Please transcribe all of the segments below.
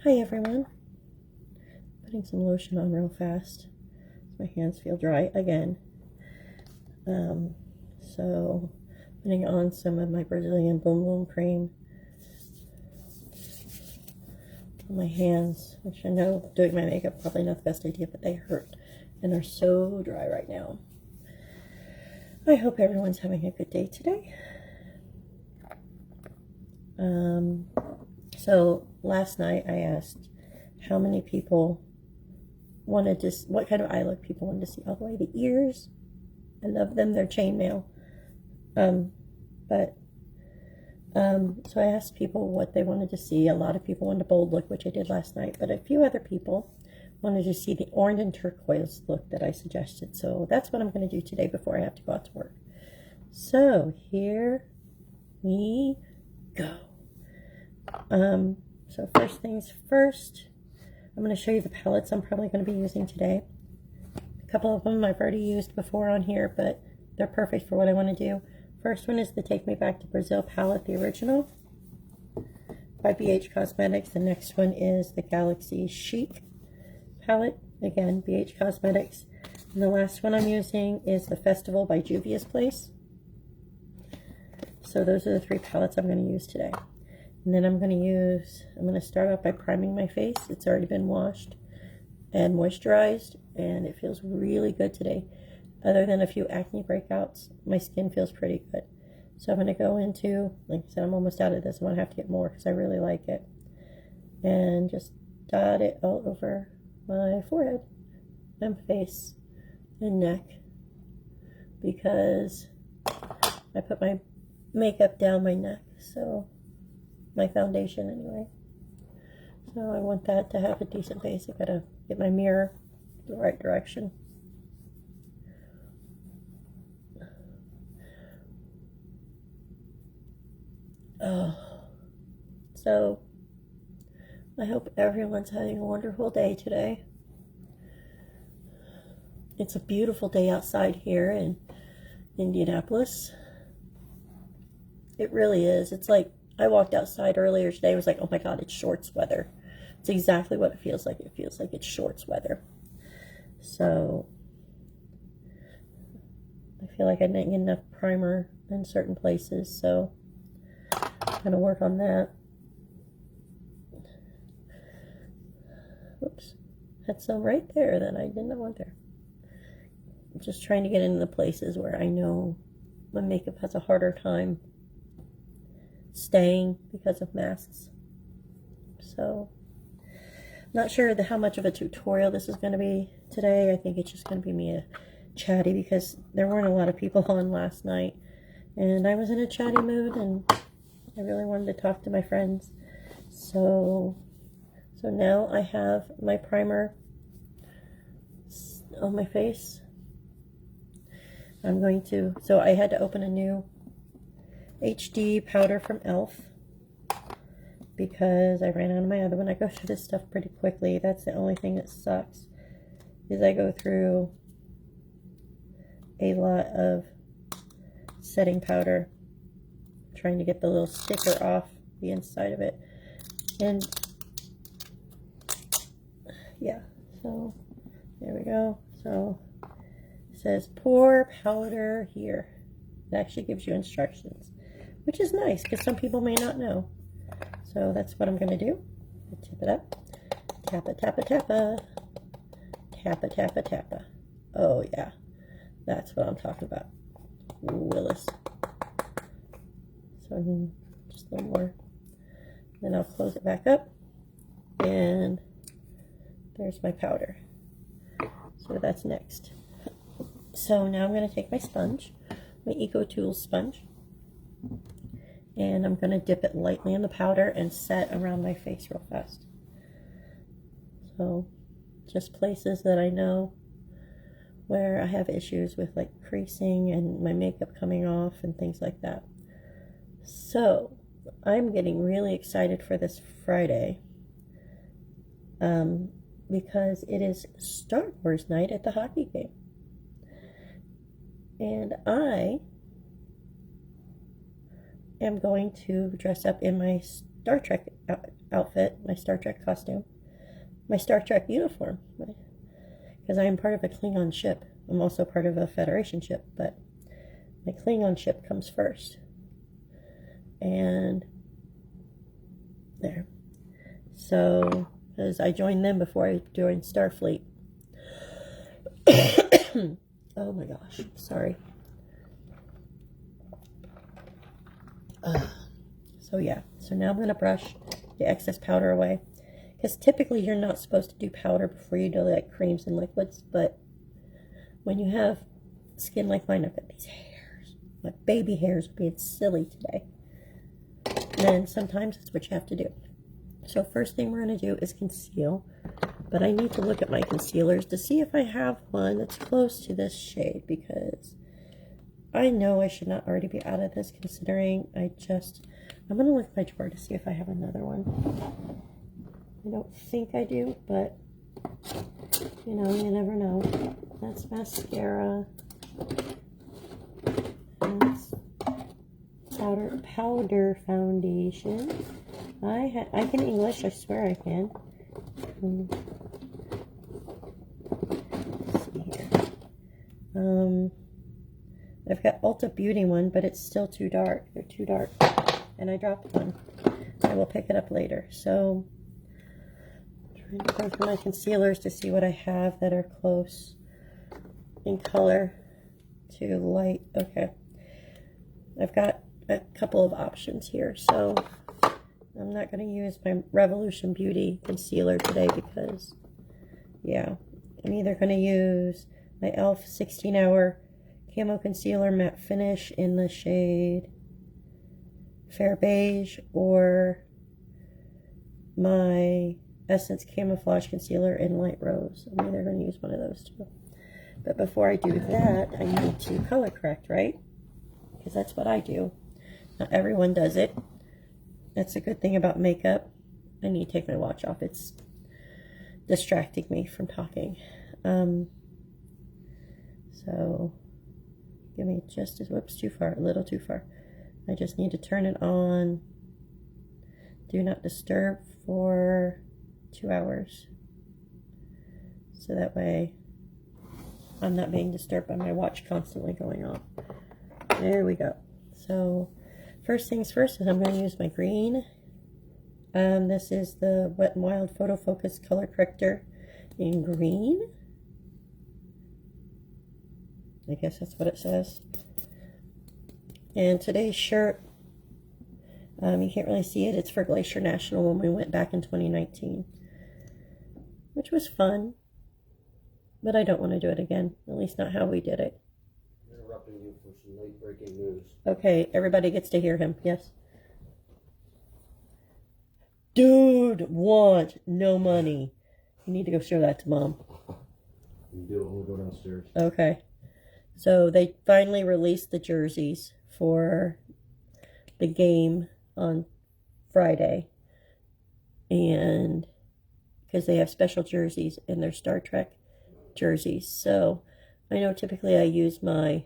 Hi everyone. Putting some lotion on real fast. My hands feel dry again. So putting on some of my Brazilian Boom Boom cream on my hands, which I know doing my makeup probably not the best idea, but they hurt and are so dry right now. I hope everyone's having a good day today. So last night I asked how many people wanted to, what kind of eye look people wanted to see all the way. The ears, I love them, they're chainmail. So I asked people what they wanted to see. A lot of people wanted a bold look, which I did last night, but a few other people wanted to see the orange and turquoise look that I suggested. So that's what I'm going to do today before I have to go out to work. So here we go. So first things first, I'm going to show you the palettes I'm probably going to be using today. A couple of them I've already used before on here, but they're perfect for what I want to do. First one is the Take Me Back to Brazil palette, the original, by BH Cosmetics. The next one is the Galaxy Chic palette, again, BH Cosmetics. And the last one I'm using is the Festival by Juvia's Place. So those are the three palettes I'm going to use today. And then I'm going to start off by priming my face. It's already been washed and moisturized, and it feels really good today. Other than a few acne breakouts, my skin feels pretty good. So I'm going to go into, like I said, I'm almost out of this. I'm going to have to get more because I really like it. And just dot it all over my forehead and face and neck, because I put my makeup down my neck, so my foundation anyway. So I want that to have a decent base. I gotta get my mirror the right direction. So I hope everyone's having a wonderful day today. It's a beautiful day outside here in Indianapolis. It really is. It's like, I walked outside earlier today. I was like, oh my God, it's shorts weather. It's exactly what it feels like. It feels like it's shorts weather. So I feel like I didn't get enough primer in certain places, so I'm going to work on that. Whoops. Had some right there that I did not want there. I'm just trying to get into the places where I know my makeup has a harder time staying because of masks. So not sure how much of a tutorial this is going to be today. I think it's just going to be me chatty, because there weren't a lot of people on last night and I was in a chatty mood and I really wanted to talk to my friends. So now I have my primer on my face. So I had to open a new HD powder from e.l.f. because I ran out of my other one. I go through this stuff pretty quickly. That's the only thing that sucks, is I go through a lot of setting powder trying to get the little sticker off the inside of it. And yeah, so there we go. So it says pour powder here. It actually gives you instructions, which is nice because some people may not know. So that's what I'm going to do. Tip it up. Tappa, tappa, tappa. Tappa, tappa, tappa. Oh, yeah. That's what I'm talking about. Willis. So just a little more. Then I'll close it back up. And there's my powder. So that's next. So now I'm going to take my sponge, my Eco Tools sponge, and I'm going to dip it lightly in the powder and set around my face real fast. So just places that I know where I have issues with, like creasing and my makeup coming off and things like that. So I'm getting really excited for this Friday because it is Star Wars night at the hockey game. And I am going to dress up in my Star Trek outfit, my Star Trek costume, my Star Trek uniform, because I am part of a Klingon ship. I'm also part of a Federation ship, but my Klingon ship comes first. And there. So, because I joined them before I joined Starfleet. Oh my gosh, sorry. So yeah, so now I'm going to brush the excess powder away. Because typically you're not supposed to do powder before you do like creams and liquids, but when you have skin like mine, I've got these hairs. My baby hairs are being silly today. And sometimes that's what you have to do. So first thing we're going to do is conceal. But I need to look at my concealers to see if I have one that's close to this shade, because I know I should not already be out of this, considering I'm going to look at my drawer to see if I have another one. I don't think I do, but you know, you never know. That's mascara. That's powder foundation. I can English, I swear I can. Let's see here. I've got Ulta Beauty one, but it's still too dark. They're too dark. And I dropped one. I will pick it up later. So, I'm trying to go through my concealers to see what I have that are close in color to light. Okay. I've got a couple of options here. So, I'm not going to use my Revolution Beauty concealer today because, yeah, I'm either going to use my e.l.f. 16-Hour Camo Concealer Matte Finish in the shade Fair Beige, or my Essence Camouflage Concealer in Light Rose. I'm either going to use one of those two. But before I do that, I need to color correct, right? Because that's what I do. Not everyone does it. That's a good thing about makeup. I need to take my watch off. It's distracting me from talking. So, give me just as, whoops, too far, a little too far. I just need to turn it on. Do not disturb for 2 hours. So that way I'm not being disturbed by my watch constantly going off. There we go. So, first things first is I'm going to use my green. This is the Wet n Wild Photo Focus Color Corrector in green. I guess that's what it says. And today's shirt, you can't really see it. It's for Glacier National when we went back in 2019. Which was fun. But I don't want to do it again. At least not how we did it. Interrupting you for some late breaking news. Okay, everybody gets to hear him. Yes. Dude want no money. You need to go show that to Mom. You do it when we go downstairs. Okay. So they finally released the jerseys for the game on Friday. And because they have special jerseys in their Star Trek jerseys. So I know typically I use my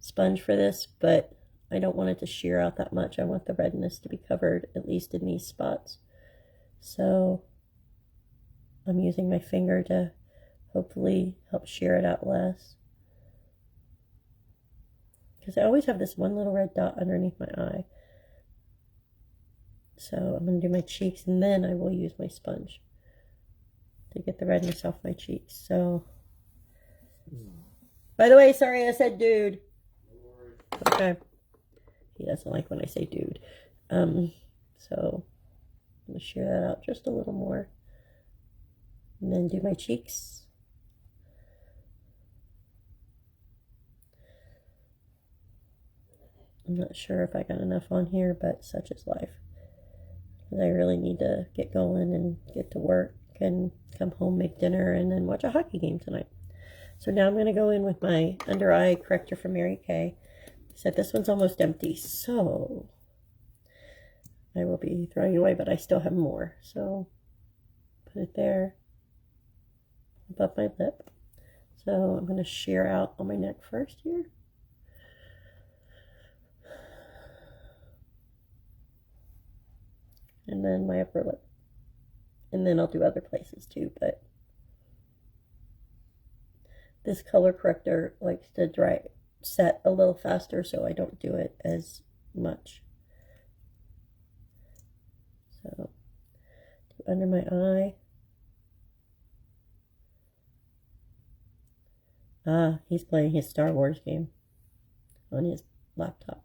sponge for this, but I don't want it to shear out that much. I want the redness to be covered, at least in these spots. So I'm using my finger to hopefully help shear it out less. Because I always have this one little red dot underneath my eye. So I'm going to do my cheeks, and then I will use my sponge to get the redness off my cheeks. So, by the way, sorry I said dude. Okay. He doesn't like when I say dude. So I'm going to shear that out just a little more. And then do my cheeks. I'm not sure if I got enough on here, but such is life. I really need to get going and get to work and come home, make dinner, and then watch a hockey game tonight. So now I'm going to go in with my under eye corrector from Mary Kay. I said this one's almost empty, so I will be throwing it away, but I still have more. So put it there above my lip. So I'm going to shear out on my neck first here. and then my upper lip. And then I'll do other places too, but this color corrector likes to dry set a little faster, so I don't do it as much. So, do under my eye. Ah, he's playing his Star Wars game on his laptop.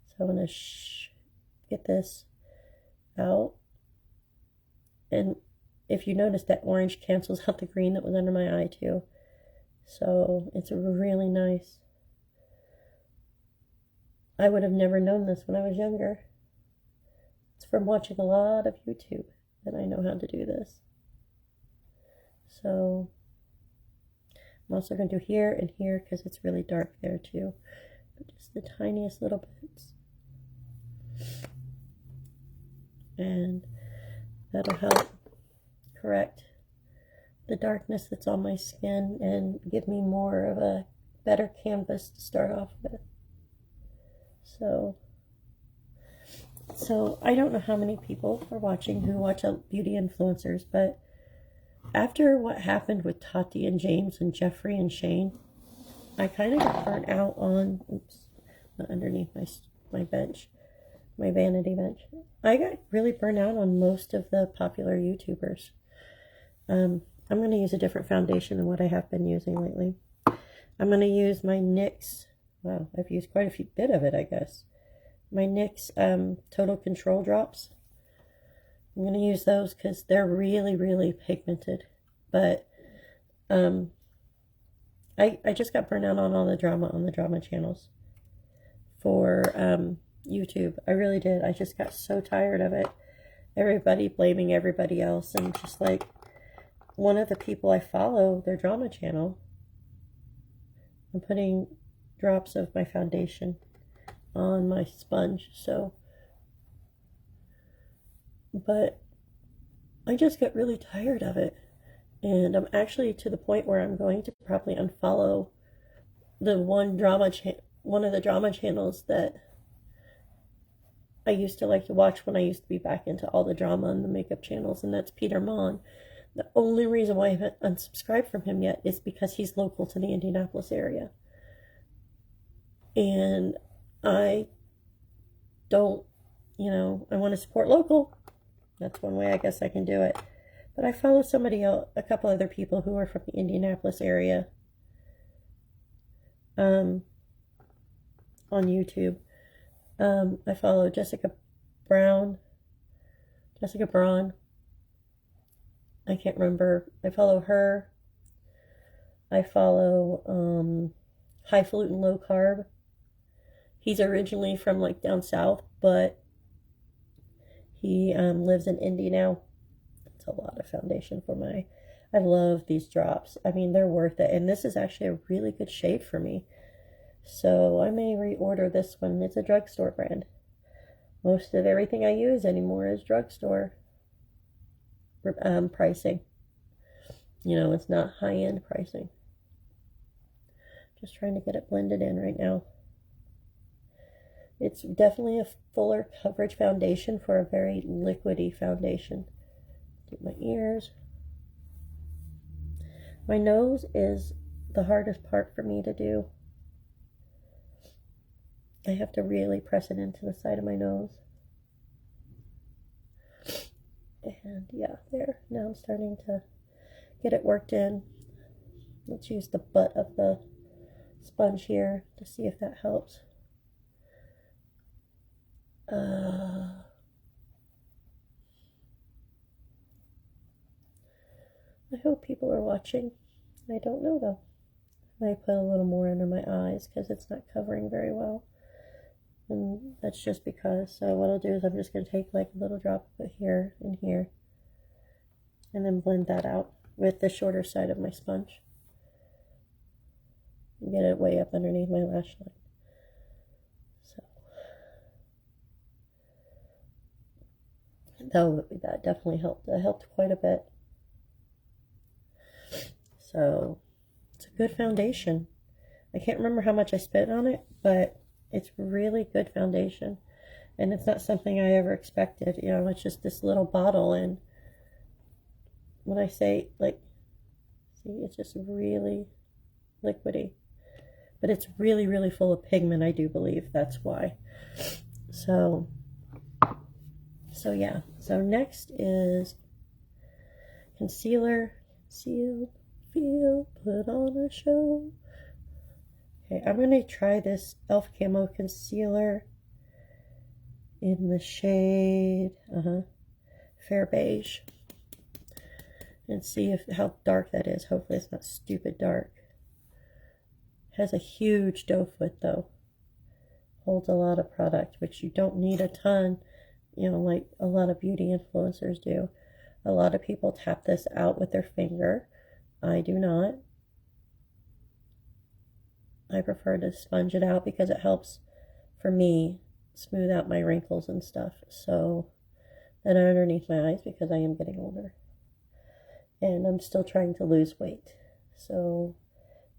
So I'm going to get this out. And if you notice, that orange cancels out the green that was under my eye too. So it's really nice. I would have never known this when I was younger. It's from watching a lot of YouTube that I know how to do this. So I'm also going to do here and here because it's really dark there too. But just the tiniest little bits. And that'll help correct the darkness that's on my skin and give me more of a better canvas to start off with. So I don't know how many people are watching who watch beauty influencers, but after what happened with Tati and James and Jeffrey and Shane, I kind of got burnt out on, underneath my bench, my vanity bench. I got really burnt out on most of the popular YouTubers. I'm going to use a different foundation than what I have been using lately. I'm going to use my NYX, wow, I've used quite a bit of it, I guess. My NYX Total Control drops. I'm going to use those because they're really, really pigmented. But I just got burnt out on all the drama on the drama channels for YouTube. I really did. I just got so tired of it. Everybody blaming everybody else, and just like one of the people I follow, their drama channel, I'm putting drops of my foundation on my sponge. So, but I just got really tired of it, and I'm actually to the point where I'm going to probably unfollow the one of the drama channels that I used to like to watch when I used to be back into all the drama and the makeup channels, and that's Peter Mon. The only reason why I haven't unsubscribed from him yet is because he's local to the Indianapolis area. And I don't, I want to support local. That's one way I guess I can do it. But I follow somebody else, a couple other people who are from the Indianapolis area on YouTube. I follow Jessica Braun. I can't remember. I follow her. I follow Highfalutin Low Carb. He's originally from like down south, but he lives in Indy now. That's a lot of foundation for I love these drops. I mean, they're worth it. And this is actually a really good shade for me. So I may reorder this one. It's a drugstore brand. Most of everything I use anymore is drugstore pricing. It's not high-end pricing. Just trying to get it blended in right now. It's definitely a fuller coverage foundation for a very liquidy foundation. Do my ears. My nose is the hardest part for me to do. I have to really press it into the side of my nose. And yeah, there. Now I'm starting to get it worked in. Let's use the butt of the sponge here to see if that helps. I hope people are watching. I don't know though. I might put a little more under my eyes because it's not covering very well. And that's just because. So what I'll do is I'm just going to take like a little drop of it here and here. And then blend that out with the shorter side of my sponge. And get it way up underneath my lash line. So that definitely helped. That helped quite a bit. So it's a good foundation. I can't remember how much I spent on it, but it's really good foundation. And it's not something I ever expected. You know, it's just this little bottle. And when I say, like, see, it's just really liquidy. But it's really, really full of pigment, I do believe. That's why. So yeah. So next is concealer. Conceal, feel, put on a show. Okay, I'm going to try this e.l.f. Camo Concealer in the shade Fair Beige. And see how dark that is. Hopefully it's not stupid dark. Has a huge doe foot though. Holds a lot of product, which you don't need a ton, you know, like a lot of beauty influencers do. A lot of people tap this out with their finger. I do not. I prefer to sponge it out because it helps, for me, smooth out my wrinkles and stuff. So that are underneath my eyes because I am getting older. And I'm still trying to lose weight. So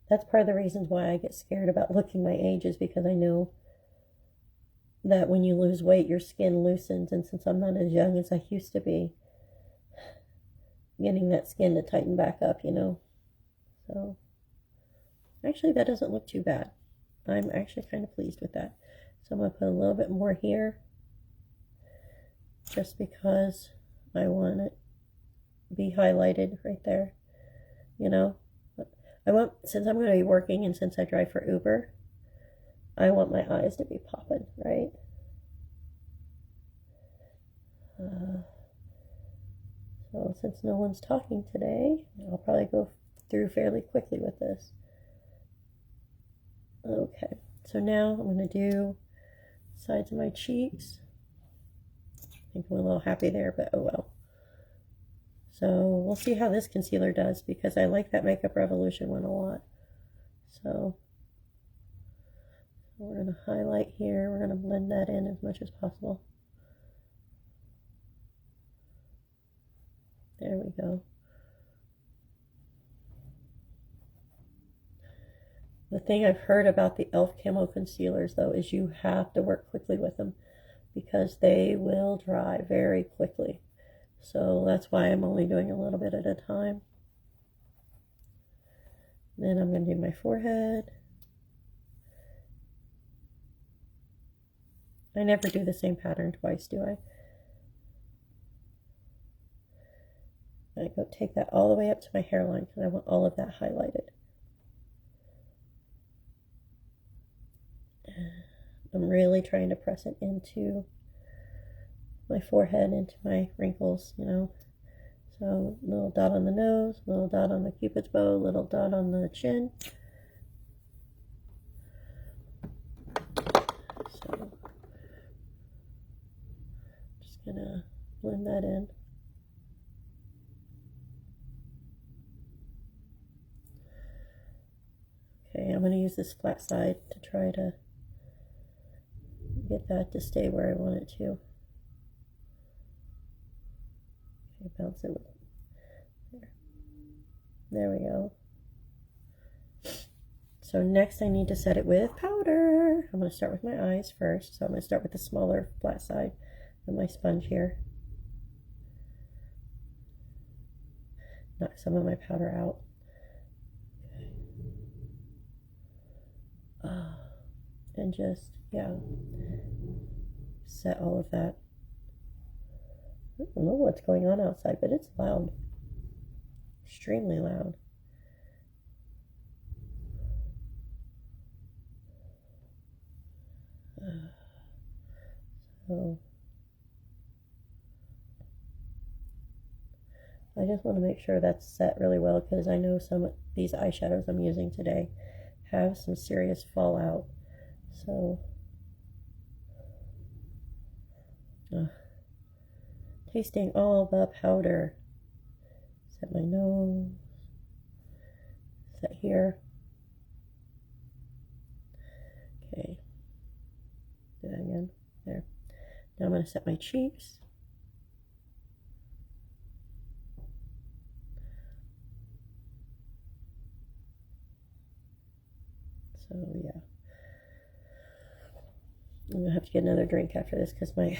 that's part of the reasons why I get scared about looking my age, is because I know that when you lose weight, your skin loosens. And since I'm not as young as I used to be, getting that skin to tighten back up, you know. So actually, that doesn't look too bad. I'm actually kind of pleased with that. So I'm going to put a little bit more here just because I want it to be highlighted right there, you know. I want, since I'm going to be working and since I drive for Uber, I want my eyes to be popping, right? So since no one's talking today, I'll probably go through fairly quickly with this. Okay, so now I'm going to do sides of my cheeks. I think I'm a little happy there, but oh well. So we'll see how this concealer does because I like that Makeup Revolution one a lot. So we're going to highlight here. We're going to blend that in as much as possible. There we go. The thing I've heard about the e.l.f. Camo Concealers, though, is you have to work quickly with them because they will dry very quickly. So that's why I'm only doing a little bit at a time. Then I'm going to do my forehead. I never do the same pattern twice, do I? I go take that all the way up to my hairline because I want all of that highlighted. I'm really trying to press it into my forehead, into my wrinkles, you know. So little dot on the nose, little dot on the cupid's bow, little dot on the chin. So just gonna blend that in. Okay, I'm gonna use this flat side to try to get that to stay where I want it to. Okay, bounce it with there. There we go. So next I need to set it with powder. I'm going to start with my eyes first. So I'm going to start with the smaller flat side of my sponge here. Knock some of my powder out. Okay. And just, yeah, set all of that. I don't know what's going on outside, but it's loud. Extremely loud. So I just want to make sure that's set really well because I know some of these eyeshadows I'm using today have some serious fallout. So tasting all the powder. Set my nose. Set here. Okay. Do that again. There. Now I'm going to set my cheeks. So yeah. I'm gonna have to get another drink after this because my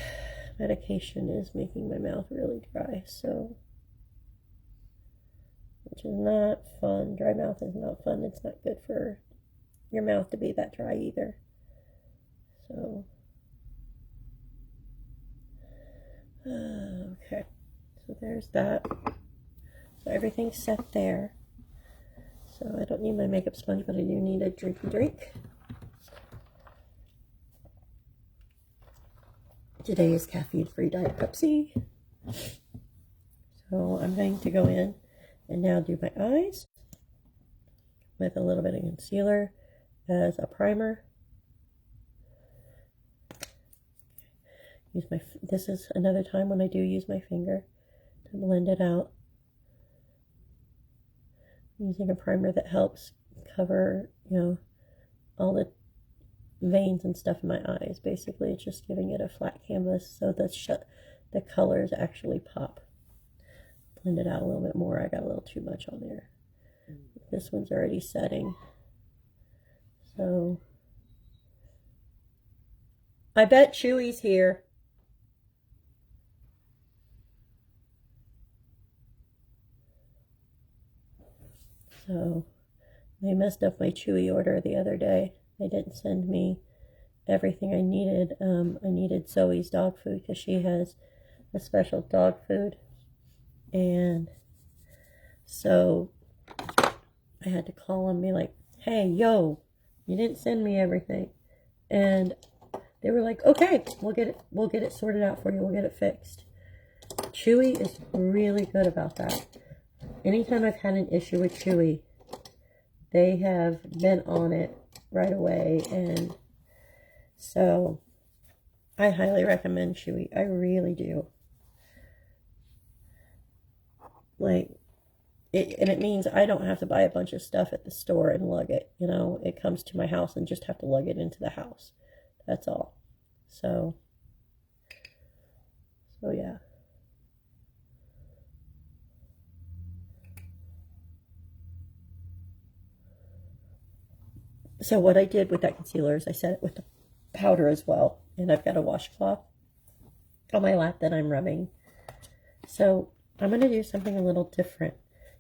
medication is making my mouth really dry, so, which is not fun. Dry mouth is not fun. It's not good for your mouth to be that dry either. So, okay, so there's that. So everything's set there. So I don't need my makeup sponge, but I do need a drinky drink. Today is caffeine-free Diet Pepsi. So I'm going to go in and now do my eyes with a little bit of concealer as a primer. This is another time when I do use my finger to blend it out. Using a primer that helps cover, all the veins and stuff in my eyes. Basically, it's just giving it a flat canvas so that the colors actually pop. Blend it out a little bit more. I got a little too much on there. This one's already setting. So, I bet Chewy's here. So, they messed up my Chewy order the other day. They didn't send me everything I needed. I needed Zoe's dog food because she has a special dog food. And so I had to call and be like, hey, yo, you didn't send me everything. And they were like, okay, we'll get it sorted out for you. We'll get it fixed. Chewy is really good about that. Anytime I've had an issue with Chewy, they have been on it right away. And so I highly recommend Chewy. I really do. And it means I don't have to buy a bunch of stuff at the store and lug it. It comes to my house and just have to lug it into the house. That's all. So yeah. So what I did with that concealer is I set it with the powder as well. And I've got a washcloth on my lap that I'm rubbing. So I'm going to do something a little different.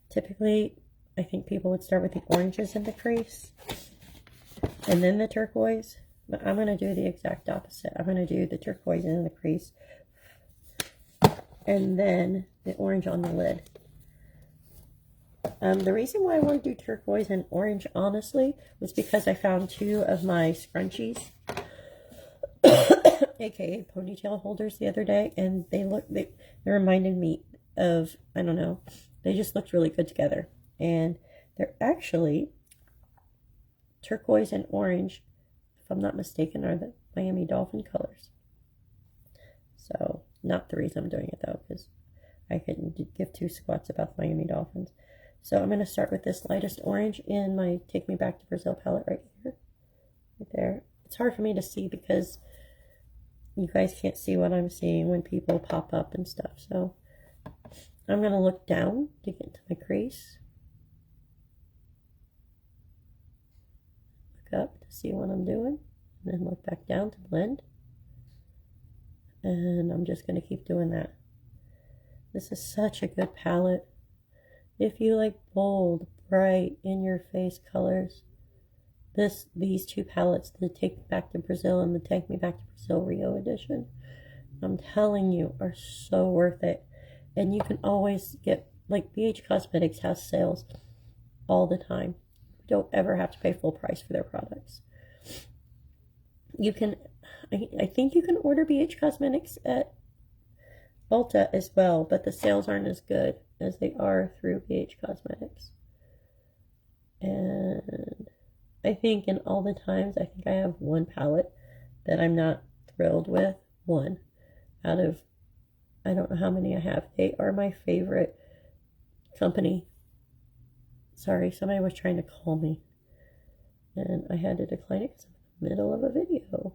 Typically, I think people would start with the oranges in the crease and then the turquoise. But I'm going to do the exact opposite. I'm going to do the turquoise in the crease and then the orange on the lid. The reason why I want to do turquoise and orange, honestly, was because I found two of my scrunchies, aka ponytail holders, the other day, and they reminded me of, I don't know, they just looked really good together. And they're actually turquoise and orange, if I'm not mistaken, are the Miami Dolphin colors. So, not the reason I'm doing it though, because I couldn't give two squats about the Miami Dolphins. So I'm going to start with this lightest orange in my Take Me Back to Brazil palette right here. Right there. It's hard for me to see because you guys can't see what I'm seeing when people pop up and stuff. So I'm going to look down to get to my crease. Look up to see what I'm doing. And then look back down to blend. And I'm just going to keep doing that. This is such a good palette. If you like bold, bright, in-your-face colors, these two palettes, the Take Me Back to Brazil and the Take Me Back to Brazil Rio edition, I'm telling you, are so worth it. And you can always get, like, BH Cosmetics has sales all the time. You don't ever have to pay full price for their products. You can, I think you can order BH Cosmetics at Ulta as well, but the sales aren't as good as they are through BH Cosmetics. And I think in all the times, I think I have one palette that I'm not thrilled with. One out of, I don't know how many I have. They are my favorite company. Sorry, somebody was trying to call me and I had to decline it because I'm in the middle of a video.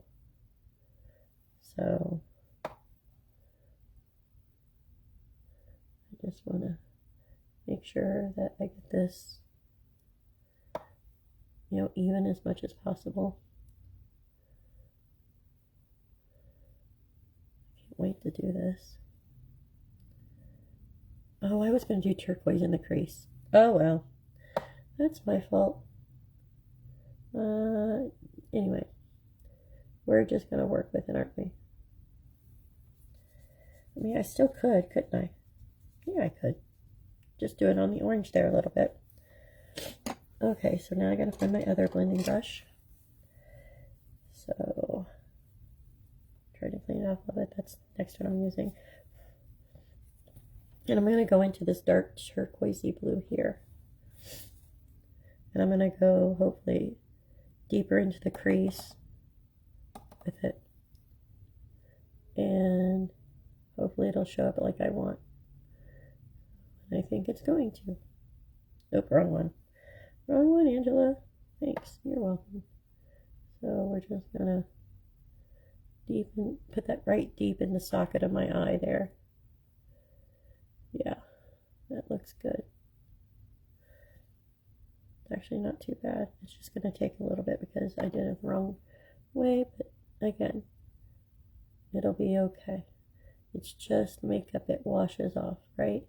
So I just want to make sure that I get this, even as much as possible. like to do this. Oh, I was going to do turquoise in the crease. Oh, well. That's my fault. Anyway. We're just going to work with it, aren't we? I mean, I still could, couldn't I? Yeah, I could. Just do it on the orange there a little bit. Okay, so now I got to find my other blending brush. So, try to clean it off a little bit. That's the next one I'm using. And I'm going to go into this dark turquoisey blue here. And I'm going to go, hopefully, deeper into the crease with it. And hopefully it'll show up like I want. And I think it's going to. Nope, wrong one. Wrong one, Angela. Thanks, you're welcome. So we're just going to put that right deep in the socket of my eye there. Yeah, that looks good. It's actually not too bad. It's just going to take a little bit because I did it the wrong way, but again, it'll be okay. It's just makeup, it washes off, right?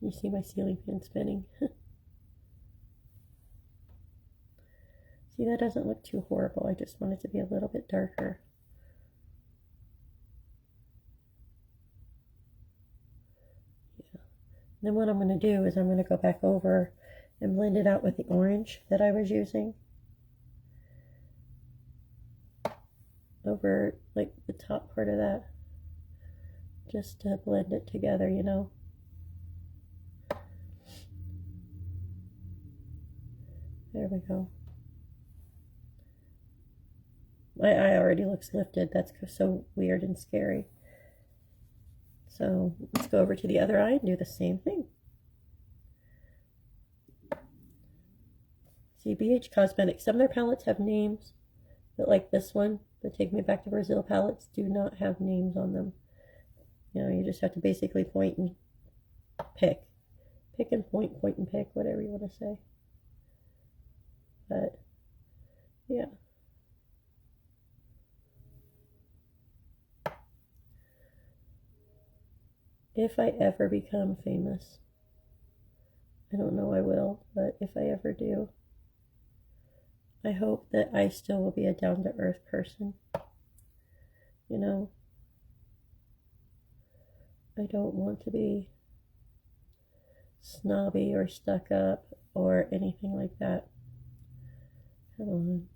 You see my ceiling fan spinning. See, that doesn't look too horrible. I just want it to be a little bit darker. Yeah. Then what I'm going to do is I'm going to go back over and blend it out with the orange that I was using. Over like the top part of that. Just to blend it together, you know. There we go. My eye already looks lifted. That's so weird and scary. So let's go over to the other eye and do the same thing. See, BH Cosmetics, some of their palettes have names, but like this one, the Take Me Back to Brazil palettes, do not have names on them. You know, you just have to basically point and pick. Pick and point, point and pick, whatever you want to say. But, yeah. If I ever become famous, I don't know I will, but if I ever do, I hope that I still will be a down-to-earth person. You know, I don't want to be snobby or stuck up or anything like that. Come on.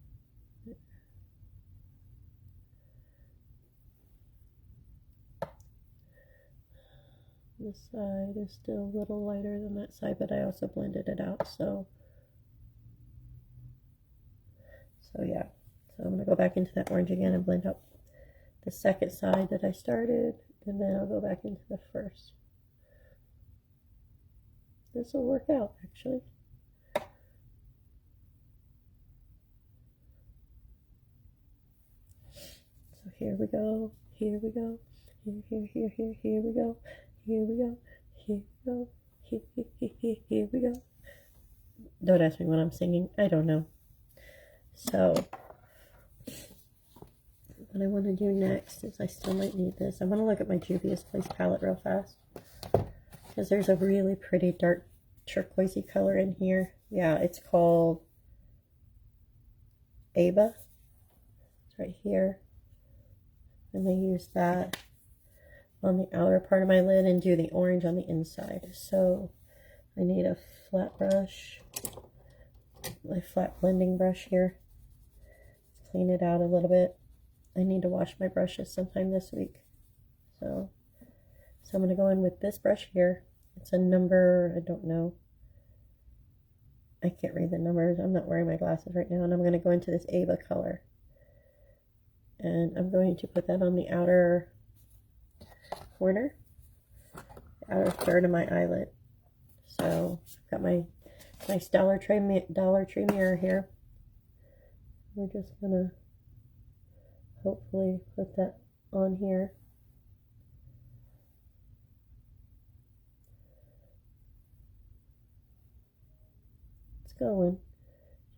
This side is still a little lighter than that side, but I also blended it out, so yeah. So I'm going to go back into that orange again and blend up the second side that I started, and then I'll go back into the first. This will work out, actually. So here we go, here we go, here we go, here we go, here we go, here we go. Don't ask me what I'm singing, I don't know. So, what I want to do next is I still might need this. I want to look at my Juvia's Place palette real fast, because there's a really pretty dark turquoisey color in here. Yeah, it's called Aba. It's right here. And I use that on the outer part of my lid and do the orange on the inside. So I need a flat brush, my flat blending brush here. Let's clean it out a little bit. I need to wash my brushes sometime this week. So I'm going to go in with this brush here. It's a number, I don't know. I can't read the numbers. I'm not wearing my glasses right now. And I'm going to go into this Ava color. And I'm going to put that on the outer corner, the outer third of my eyelid. So I've got my nice Dollar Tree mirror here. We're just going to hopefully put that on here. It's going.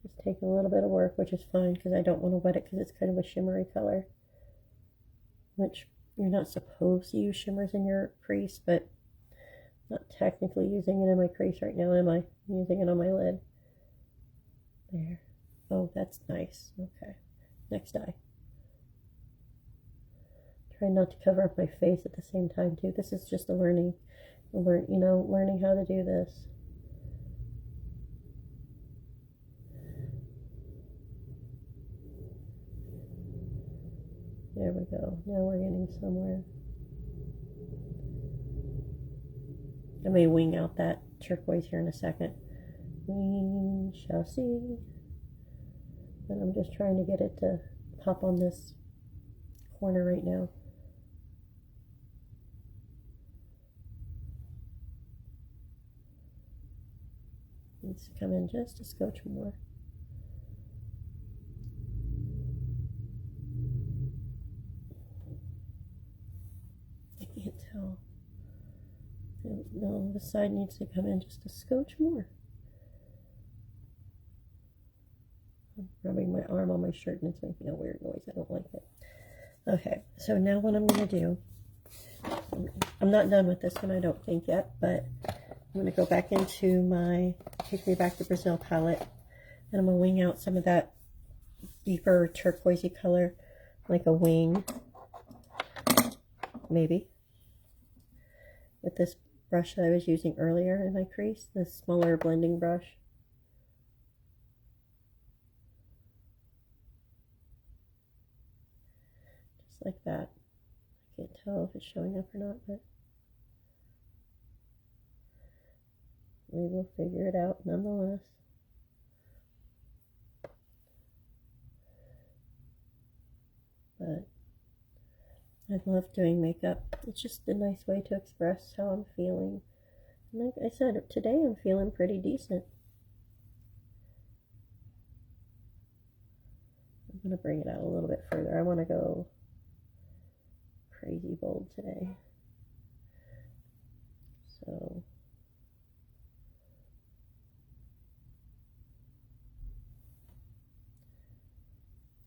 Just taking a little bit of work, which is fine because I don't want to wet it because it's kind of a shimmery color. Which you're not supposed to use shimmers in your crease, but I'm not technically using it in my crease right now, am I? I'm using it on my lid. There. Oh, that's nice. Okay. Next eye. Try not to cover up my face at the same time too. This is just learning how to do this. There we go. Now we're getting somewhere. I may wing out that turquoise here in a second. We shall see. But I'm just trying to get it to pop on this corner right now. Needs to come in just a scotch more. I can't tell. No, the side needs to come in just a scotch more. I'm rubbing my arm on my shirt and it's making a weird noise. I don't like it. Okay, so now what I'm going to do, I'm not done with this one, I don't think yet, but I'm going to go back into my Take Me Back to Brazil palette, and I'm going to wing out some of that deeper turquoisey color, like a wing, maybe, with this brush that I was using earlier in my crease, this smaller blending brush. Just like that. I can't tell if it's showing up or not, but we will figure it out nonetheless. But I love doing makeup. It's just a nice way to express how I'm feeling. And like I said, today I'm feeling pretty decent. I'm going to bring it out a little bit further. I want to go crazy bold today. So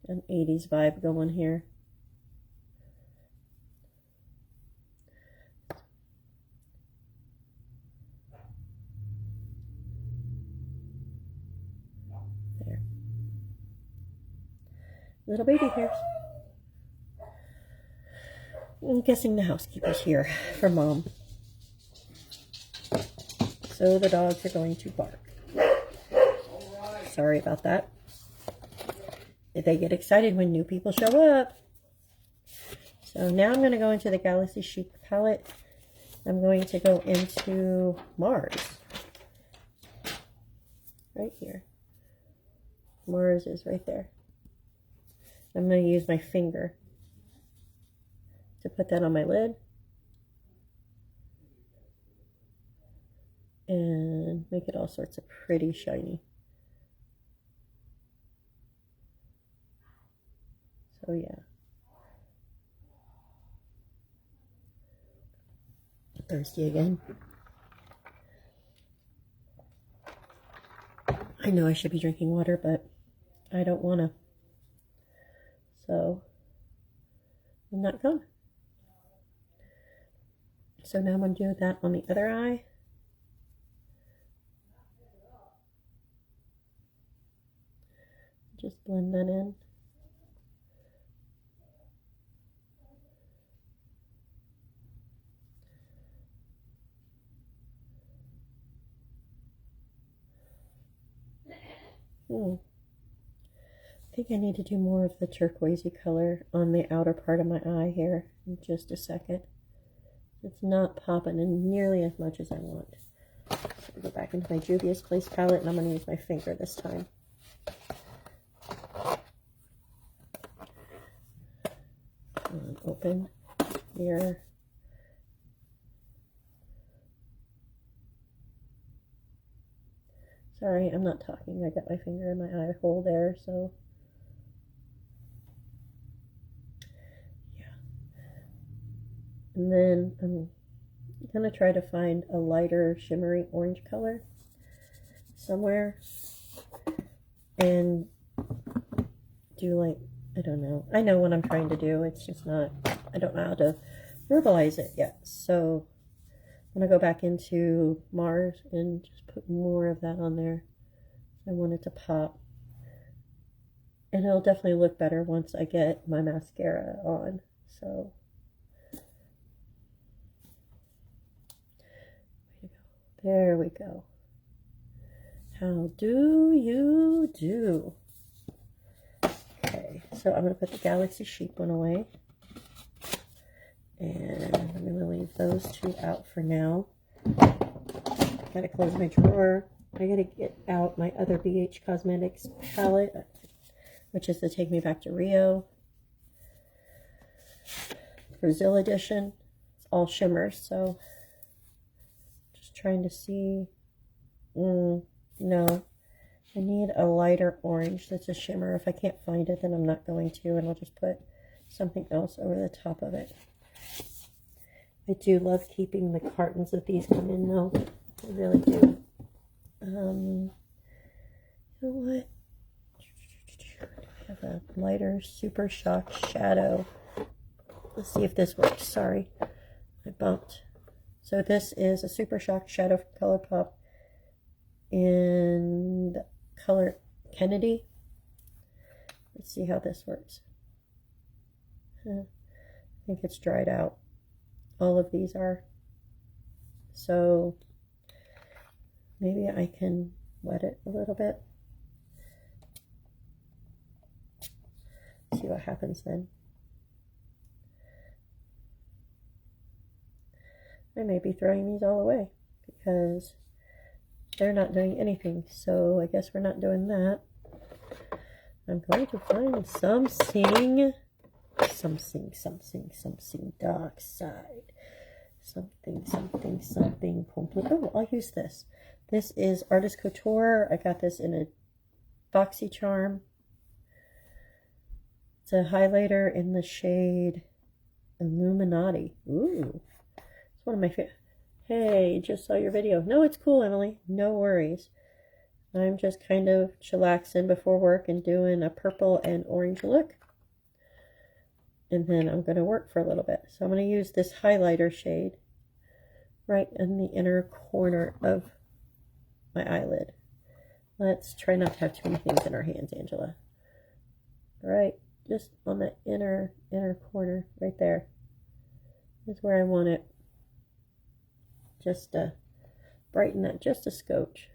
an 80s vibe going here. There. Little baby hairs. I'm guessing the housekeeper's here for Mom. So the dogs are going to bark. Sorry about that. They get excited when new people show up. So now I'm going to go into the Galaxy Chic palette. I'm going to go into Mars. Right here. Mars is right there. I'm going to use my finger to put that on my lid. And make it all sorts of pretty shiny. So yeah. Thirsty again. I know I should be drinking water, but I don't want to. So I'm not going. So now I'm going to do that on the other eye. Just blend that in. I think I need to do more of the turquoisey color on the outer part of my eye here in just a second. It's not popping in nearly as much as I want. So I'll go back into my Juvia's Place palette and I'm going to use my finger this time. Open here. Sorry, I'm not talking. I got my finger in my eye hole there, so yeah. And then I'm gonna try to find a lighter shimmery orange color somewhere. and do like, I don't know. I know what I'm trying to do. It's just not, I don't know how to verbalize it yet. So I'm going to go back into Mars and just put more of that on there. I want it to pop. And it'll definitely look better once I get my mascara on. So there we go. How do you do? Okay, so I'm going to put the Galaxy Chic one away. And I'm going to leave those two out for now. Got to close my drawer. I got to get out my other BH Cosmetics palette, which is the Take Me Back to Rio Brazil edition. It's all shimmers, so just trying to see. No, I need a lighter orange that's a shimmer. If I can't find it, then I'm not going to, and I'll just put something else over the top of it. I do love keeping the cartons that these come in, though. I really do. You know what? I have a lighter Super Shock Shadow. Let's see if this works. Sorry, I bumped. So this is a Super Shock Shadow from ColourPop in the color Kennedy. Let's see how this works. I think it's dried out. All of these are. So maybe I can wet it a little bit. See what happens then. I may be throwing these all away because they're not doing anything. So I guess we're not doing that. I'm going to find something dark side. Something complete. Oh, I'll use this. This is Artist Couture. I got this in a BoxyCharm. It's a highlighter in the shade Illuminati. Ooh, it's one of my favorite. Hey, just saw your video. No, it's cool, Emily. No worries. I'm just kind of chillaxing before work and doing a purple and orange look. And then I'm going to work for a little bit. So I'm going to use this highlighter shade right in the inner corner of my eyelid. Let's try not to have too many things in our hands, Angela. All right, just on the inner corner right there is where I want it. Just to brighten that just a scotch.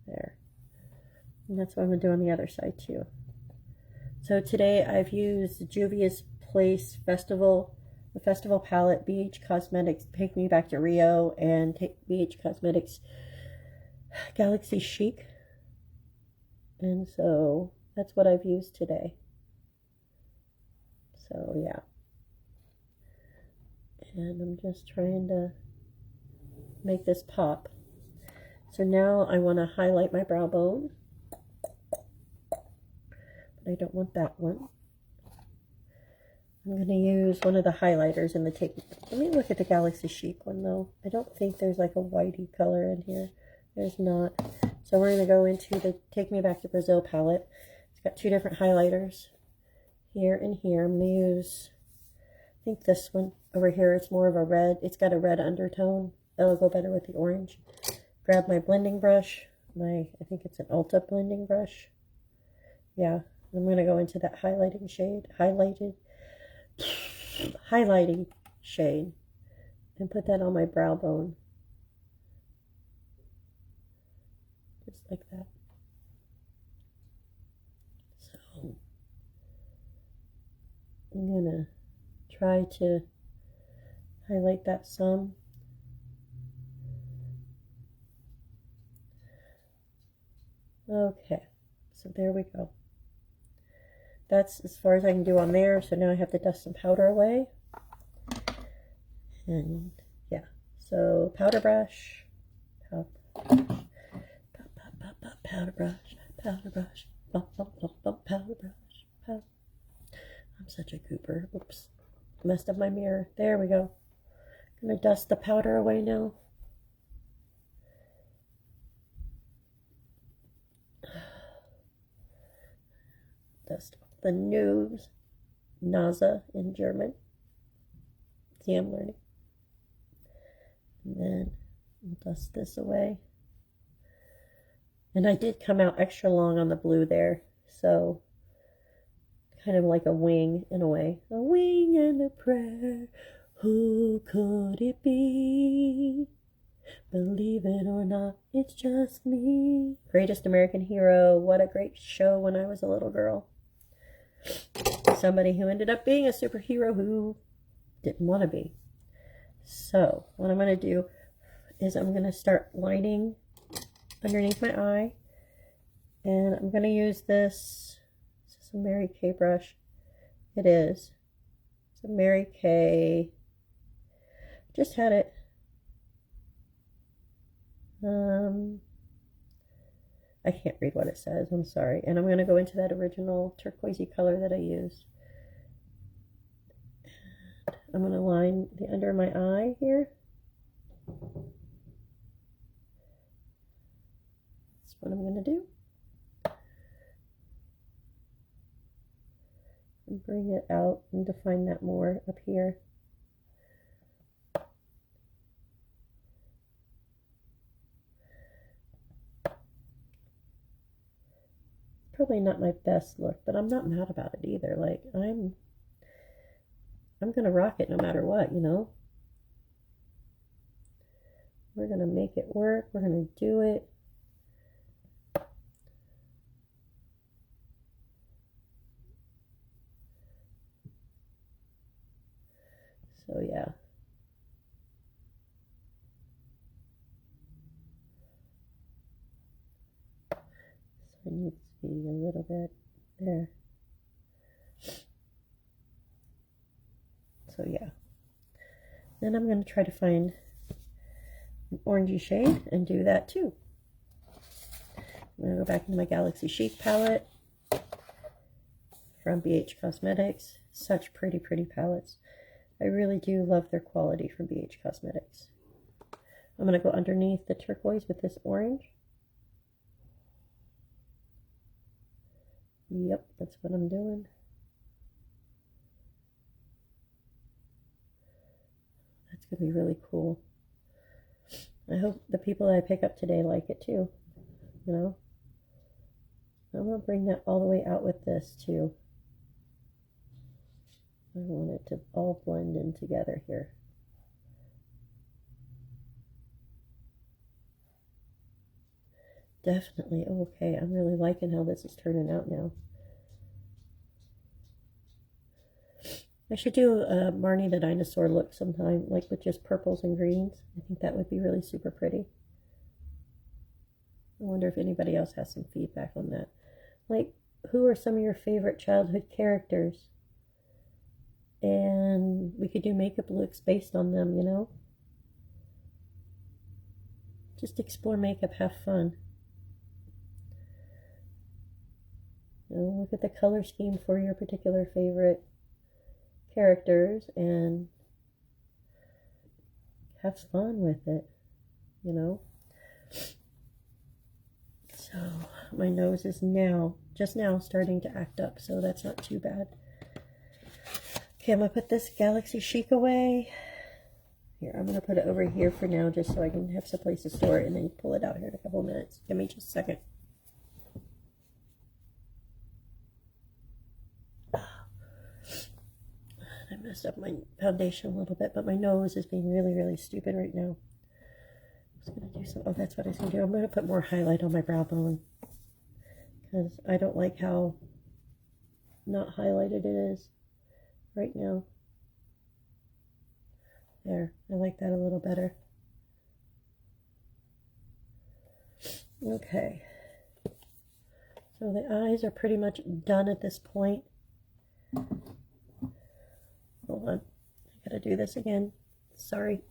There. And that's what I'm going to do on the other side too. So today I've used Juvia's Place Festival, the Festival palette, BH Cosmetics Take Me Back to Rio, and BH Cosmetics Galaxy Chic. And so that's what I've used today. So yeah. And I'm just trying to make this pop. So now I want to highlight my brow bone. I don't want that one. I'm going to use one of the highlighters in the Take. Let me look at the Galaxy Chic one though. I don't think there's like a whitey color in here. There's not. So we're going to go into the Take Me Back to Brazil palette. It's got two different highlighters here and here. I'm going to use, I think this one over here. It's more of a red. It's got a red undertone. That'll go better with the orange. Grab my blending brush. I think it's an Ulta blending brush. Yeah. I'm going to go into that highlighting shade, highlighting shade, and put that on my brow bone. Just like that. So, I'm going to try to highlight that some. Okay, so there we go. That's as far as I can do on there. So now I have to dust some powder away. And yeah, so powder brush, powder brush, powder brush. I'm such a goober. Oops, messed up my mirror. There we go. I'm gonna dust the powder away now. dust off the nose. Nase in German. See, I'm learning. And then we'll dust this away. And I did come out extra long on the blue there, so kind of like a wing in a way. A wing and a prayer. Who could it be? Believe it or not, it's just me. Greatest American Hero. What a great show when I was a little girl. Somebody who ended up being a superhero who didn't want to be. So what I'm going to do is I'm going to start lining underneath my eye, and I'm going to use this. Is this a Mary Kay brush? It is. It's a Mary Kay. Just had it. I can't read what it says. I'm sorry. And I'm going to go into that original turquoisey color that I used. I'm going to line the under of my eye here. That's what I'm going to do. And bring it out and define that more up here. Probably not my best look, but I'm not mad about it either. Like, I'm gonna rock it no matter what, you know. We're gonna make it work. We're gonna do it. So yeah. So I need to be a little bit there. So yeah. Then I'm going to try to find an orangey shade and do that too. I'm going to go back into my Galaxy Chic palette from BH Cosmetics. Such pretty, pretty palettes. I really do love their quality from BH Cosmetics. I'm going to go underneath the turquoise with this orange. Yep, that's what I'm doing. That's going to be really cool. I hope the people that I pick up today like it too. You know? I'm going to bring that all the way out with this too. I want it to all blend in together here. Definitely. Okay, I'm really liking how this is turning out now. I should do a Marnie the Dinosaur look sometime, like with just purples and greens. I think that would be really super pretty. I wonder if anybody else has some feedback on that. Like, who are some of your favorite childhood characters? And we could do makeup looks based on them, you know? Just explore makeup, have fun. You know, look at the color scheme for your particular favorite characters and have fun with it, you know. So my nose is just now starting to act up, so that's not too bad. Okay, I'm gonna put this Galaxy Chic away. Here, I'm gonna put it over here for now just so I can have some place to store it and then pull it out here in a couple of minutes. Give me just a second. I messed up my foundation a little bit, but my nose is being really, really stupid right now. I was going to do some, oh, that's what I was going to do. I'm going to put more highlight on my brow bone because I don't like how not highlighted it is right now. There, I like that a little better. Okay. So the eyes are pretty much done at this point. Hold on, I gotta do this again. Sorry.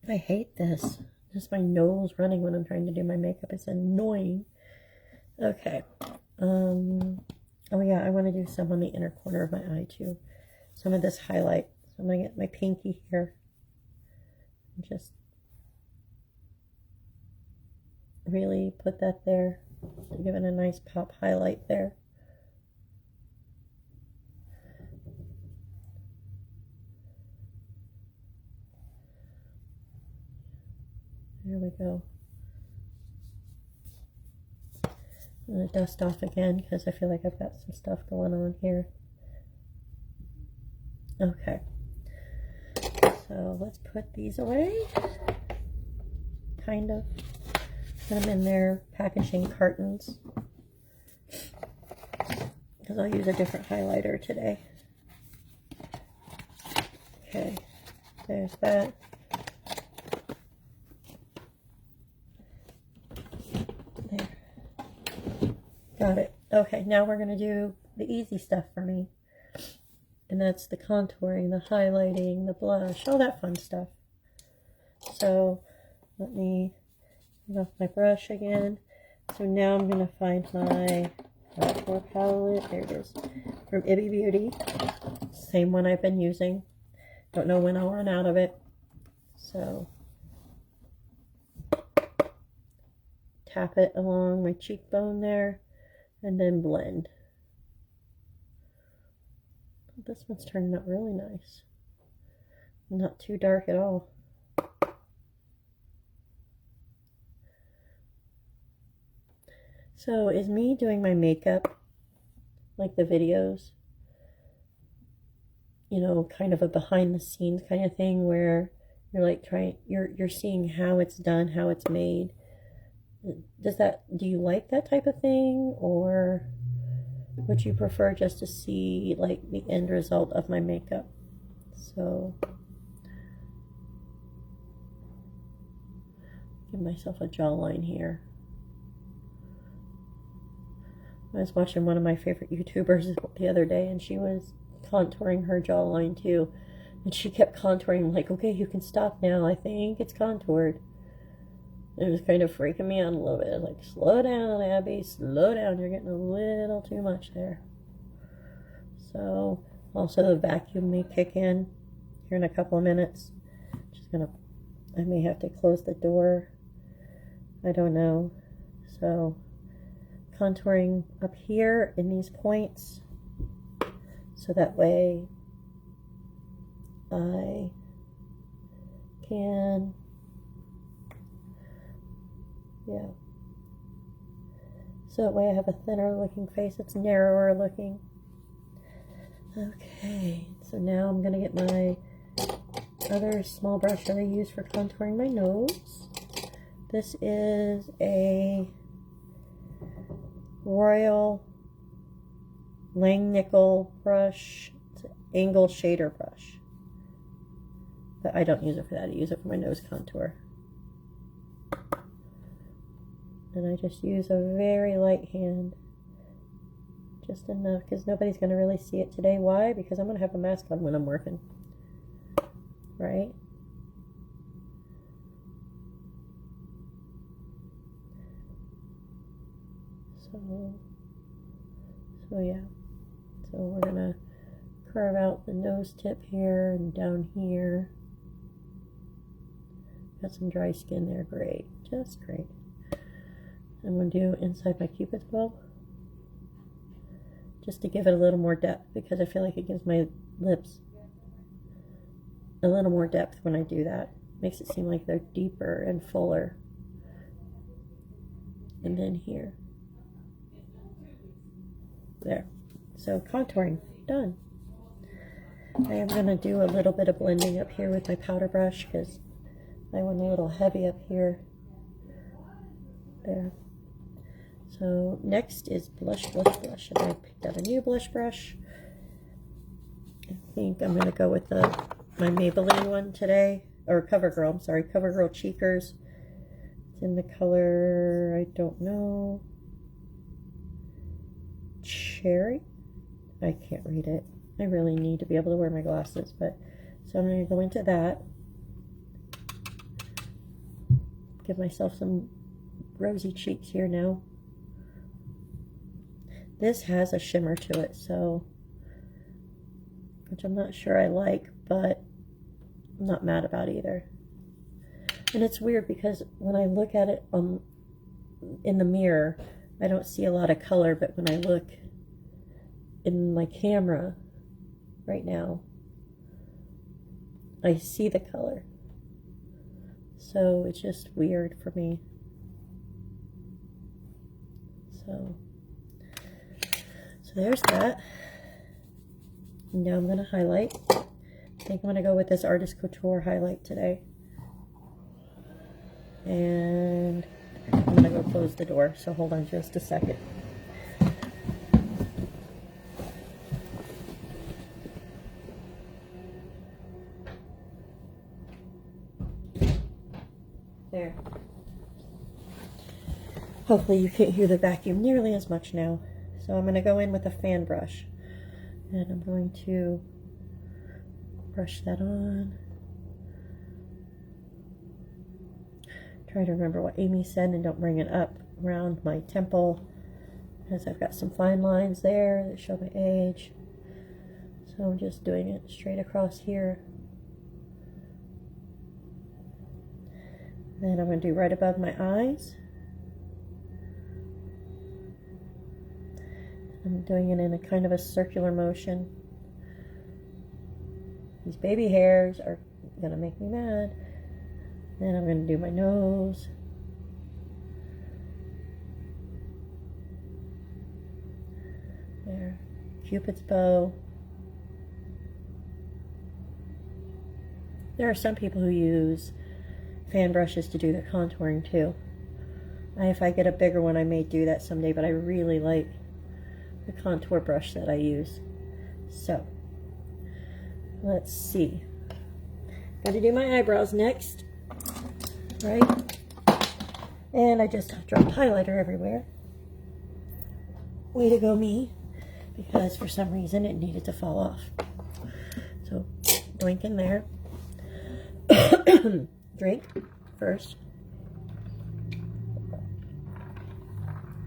I hate this. Just my nose running when I'm trying to do my makeup. It's annoying. Okay. Oh yeah, I want to do some on the inner corner of my eye too. Some of this highlight. So I'm gonna get my pinky here. And just really put that there to give it a nice pop highlight there. There we go. I'm going to dust off again because I feel like I've got some stuff going on here. Okay. So let's put these away. Kind of. Put them in their packaging cartons. Because I'll use a different highlighter today. Okay. There's that. There. Got it. Okay, now we're going to do the easy stuff for me. And that's the contouring, the highlighting, the blush, all that fun stuff. So let me get off my brush again. So now I'm going to find my contour palette. There it is. From Ibby Beauty. Same one I've been using. Don't know when I'll run out of it. So tap it along my cheekbone there and then blend. This one's turning out really nice. Not too dark at all. So is me doing my makeup like the videos, you know, kind of a behind the scenes kind of thing where you're like you're seeing how it's done, how it's made. Do you like that type of thing, or would you prefer just to see like the end result of my makeup? So give myself a jawline here. I was watching one of my favorite YouTubers the other day, and she was contouring her jawline too, and she kept contouring. I'm like, okay, you can stop now, I think it's contoured. It was kind of freaking me out a little bit. Like, slow down, Abby, slow down. You're getting a little too much there. So, also the vacuum may kick in here in a couple of minutes. I may have to close the door. I don't know. So, contouring up here in these points. So that way I can... Yeah. So that way I have a thinner looking face. It's narrower looking. Okay. So now I'm going to get my other small brush that I use for contouring my nose. This is a Royal Langnickel brush. It's an angle shader brush. But I don't use it for that. I use it for my nose contour. And I just use a very light hand. Just enough, because nobody's going to really see it today. Why? Because I'm going to have a mask on when I'm working. Right? So yeah. So we're going to carve out the nose tip here and down here. Got some dry skin there. Great. Just great. I'm going to do inside my cupid's bow, just to give it a little more depth, because I feel like it gives my lips a little more depth when I do that. Makes it seem like they're deeper and fuller. And then here. There. So contouring, done. I am going to do a little bit of blending up here with my powder brush, because I went a little heavy up here. There. So next is blush. And I picked out a new blush brush. I think I'm going to go with my Maybelline one today. Or CoverGirl, I'm sorry. CoverGirl Cheekers. It's in the color, I don't know. Cherry? I can't read it. I really need to be able to wear my glasses. So I'm going to go into that. Give myself some rosy cheeks here now. This has a shimmer to it, so, which I'm not sure I like, but I'm not mad about either. And it's weird because when I look at it on in the mirror, I don't see a lot of color, but when I look in my camera right now, I see the color. So it's just weird for me. So there's that. Now I'm going to highlight. I think I'm going to go with this Artist Couture highlight today. And I'm going to go close the door, so hold on just a second. There. Hopefully you can't hear the vacuum nearly as much now. So I'm going to go in with a fan brush. And I'm going to brush that on. Try to remember what Amy said and don't bring it up around my temple, because I've got some fine lines there that show my age. So I'm just doing it straight across here. Then I'm going to do right above my eyes. I'm doing it in a kind of a circular motion. These baby hairs are going to make me mad. Then I'm going to do my nose. There. Cupid's bow. There are some people who use fan brushes to do their contouring too. If I get a bigger one, I may do that someday, but I really like the contour brush that I use. So, let's see. Got to do my eyebrows next, right? And I just dropped highlighter everywhere. Way to go me, because for some reason it needed to fall off. So, doink in there. Drink first.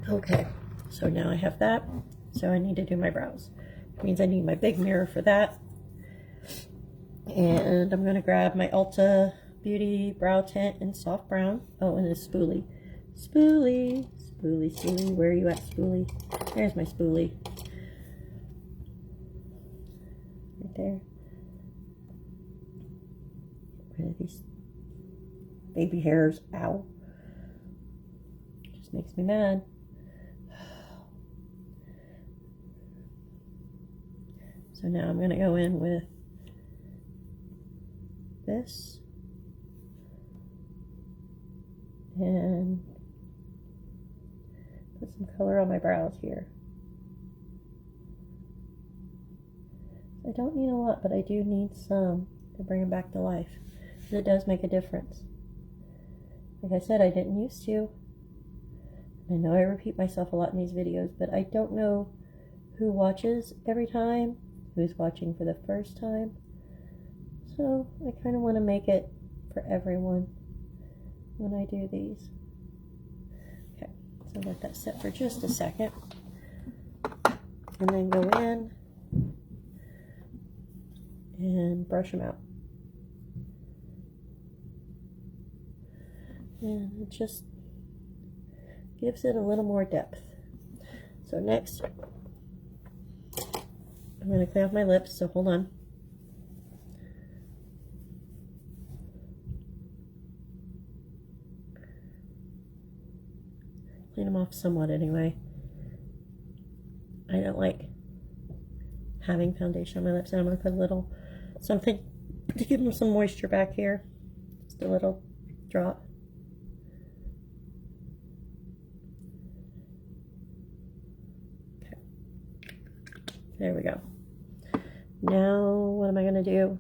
Okay, so now I have that. So I need to do my brows. Which means I need my big mirror for that. And I'm going to grab my Ulta Beauty Brow Tint in soft brown. Oh, and a spoolie. Spoolie, spoolie, spoolie. Where are you at, spoolie? There's my spoolie. Right there. Get rid of these baby hairs. Ow. Just makes me mad. So now I'm going to go in with this and put some color on my brows here. I don't need a lot, but I do need some to bring them back to life, because it does make a difference. Like I said, I didn't used to. I know I repeat myself a lot in these videos, but I don't know who watches every time, who's watching for the first time. So I kind of want to make it for everyone when I do these. Okay, so let that sit for just a second. And then go in and brush them out. And it just gives it a little more depth. So next, I'm going to clean off my lips, so hold on. Clean them off somewhat anyway. I don't like having foundation on my lips, and I'm going to put a little something to give them some moisture back here. Just a little drop. Okay. There we go. Now, what am I going to do?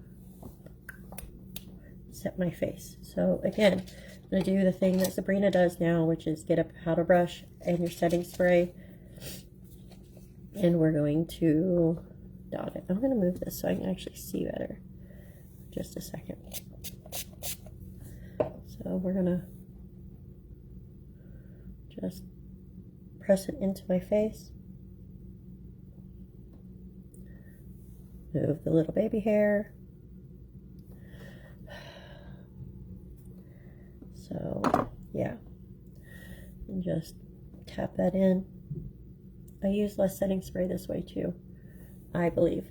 Set my face. So again, I'm going to do the thing that Sabrina does now, which is get a powder brush and your setting spray. And we're going to dot it. I'm going to move this so I can actually see better. Just a second. So we're going to just press it into my face. Move the little baby hair. So, yeah. And just tap that in. I use less setting spray this way too, I believe.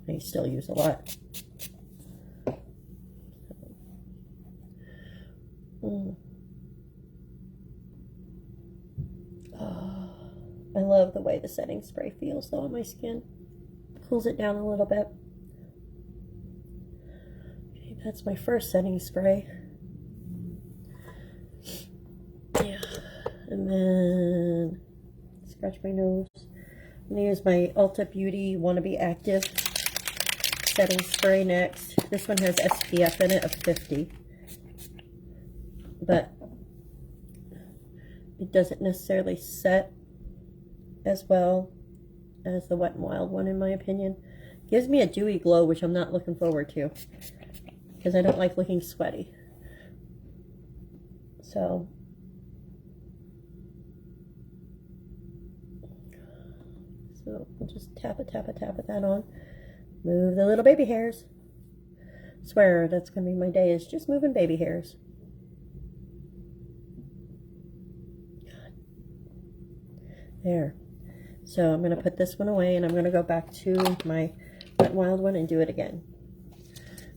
I still use a lot. Oh, I love the way the setting spray feels though on my skin. Cools it down a little bit. Okay, that's my first setting spray. Yeah, and then scratch my nose. I'm gonna use my Ulta Beauty Wannabe Active setting spray next. This one has SPF in it of 50, but it doesn't necessarily set as well as the Wet n Wild one, in my opinion. Gives me a dewy glow, which I'm not looking forward to because I don't like looking sweaty. So we'll just tap it that on. Move the little baby hairs. Swear that's gonna be my day, is just moving baby hairs. God. There. So I'm gonna put this one away and I'm gonna go back to my Wet n Wild one and do it again.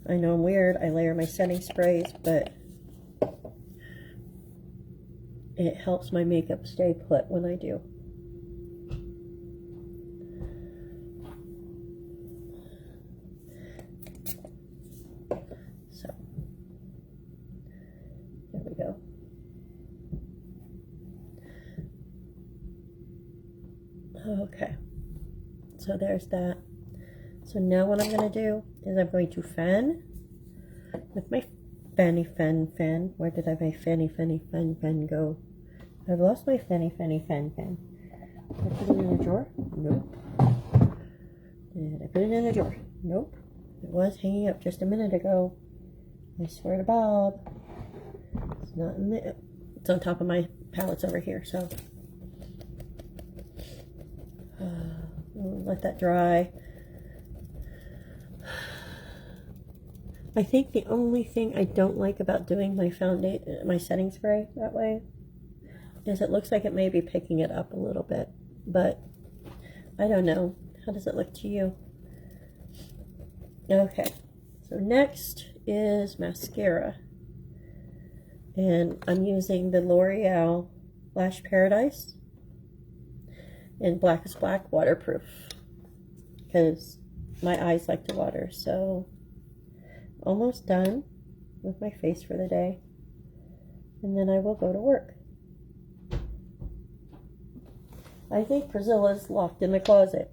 I know I'm weird, I layer my setting sprays, but it helps my makeup stay put when I do. So, there we go. Okay, so there's that. So now what I'm going to do is I'm going to fan with my fanny fan. Where did my fanny fan go? I've lost my fanny fan. Did I put it in a drawer? Nope. Did I put it in a drawer? Nope. It was hanging up just a minute ago. I swear to Bob. It's not in the... It's on top of my palettes over here, so... let that dry. I think the only thing I don't like about doing my my setting spray that way is it looks like it may be picking it up a little bit, but I don't know. How does it look to you? Okay, so next is mascara, and I'm using the L'Oreal Lash Paradise in Black is Black waterproof because my eyes like to water. So almost done with my face for the day, and then I will go to work. I think Priscilla's locked in the closet,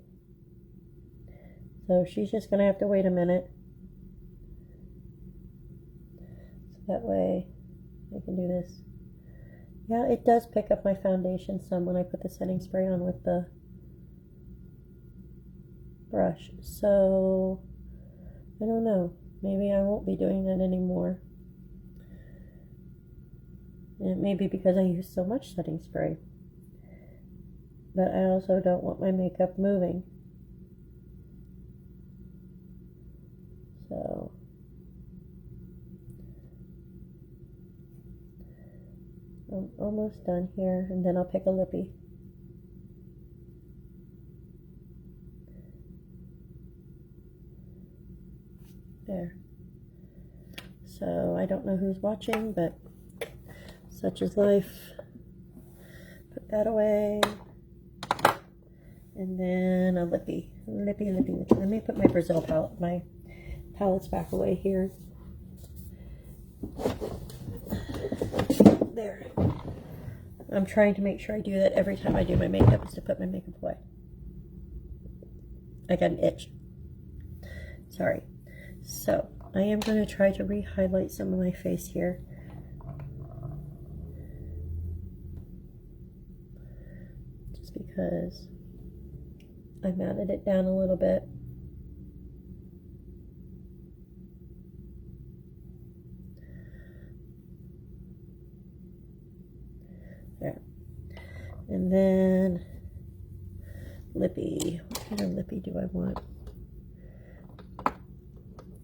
so she's just gonna have to wait a minute, so that way I can do this. Yeah, it does pick up my foundation some when I put the setting spray on with the brush, so I don't know. Maybe I won't be doing that anymore. And it may be because I use so much setting spray. But I also don't want my makeup moving. So I'm almost done here, and then I'll pick a lippy. There. So I don't know who's watching, but such is life. Put that away. And then a lippy. Lippy. Let me put my Brazil palette, my palettes back away here. There. I'm trying to make sure I do that every time I do my makeup, is to put my makeup away. I got an itch. Sorry. So, I am going to try to re-highlight some of my face here. Just because I matted it down a little bit. There. And then lippy. What kind of lippy do I want?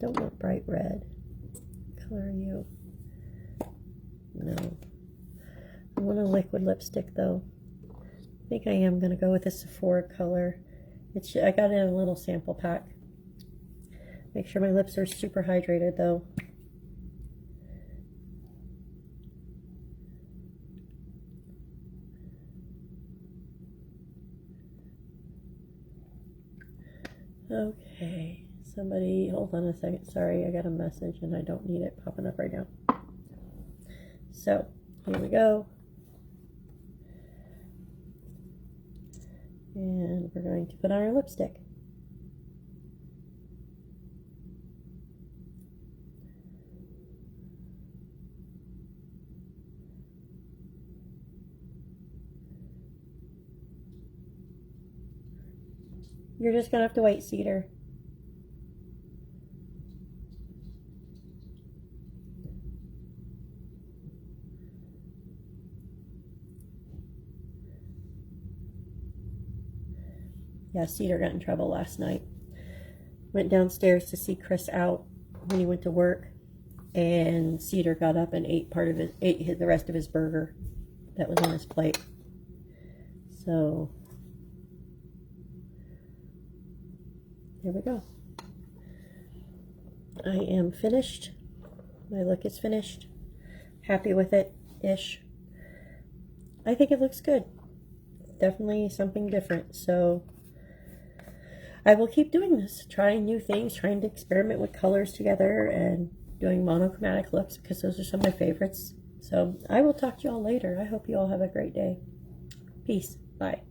Don't want bright red. What color are you? No. I want a liquid lipstick though. I think I am going to go with a Sephora color. I got it in a little sample pack. Make sure my lips are super hydrated though. Okay, somebody, hold on a second. Sorry, I got a message and I don't need it popping up right now. So, here we go. And we're going to put on our lipstick. You're just going to have to wait, Cedar. Yeah, Cedar got in trouble last night. Went downstairs to see Chris out when he went to work, and Cedar got up and ate the rest of his burger that was on his plate. So there we go. I am finished. My look is finished. Happy with it-ish. I think it looks good. Definitely something different. So I will keep doing this, trying new things, trying to experiment with colors together and doing monochromatic looks because those are some of my favorites. So I will talk to you all later. I hope you all have a great day. Peace. Bye.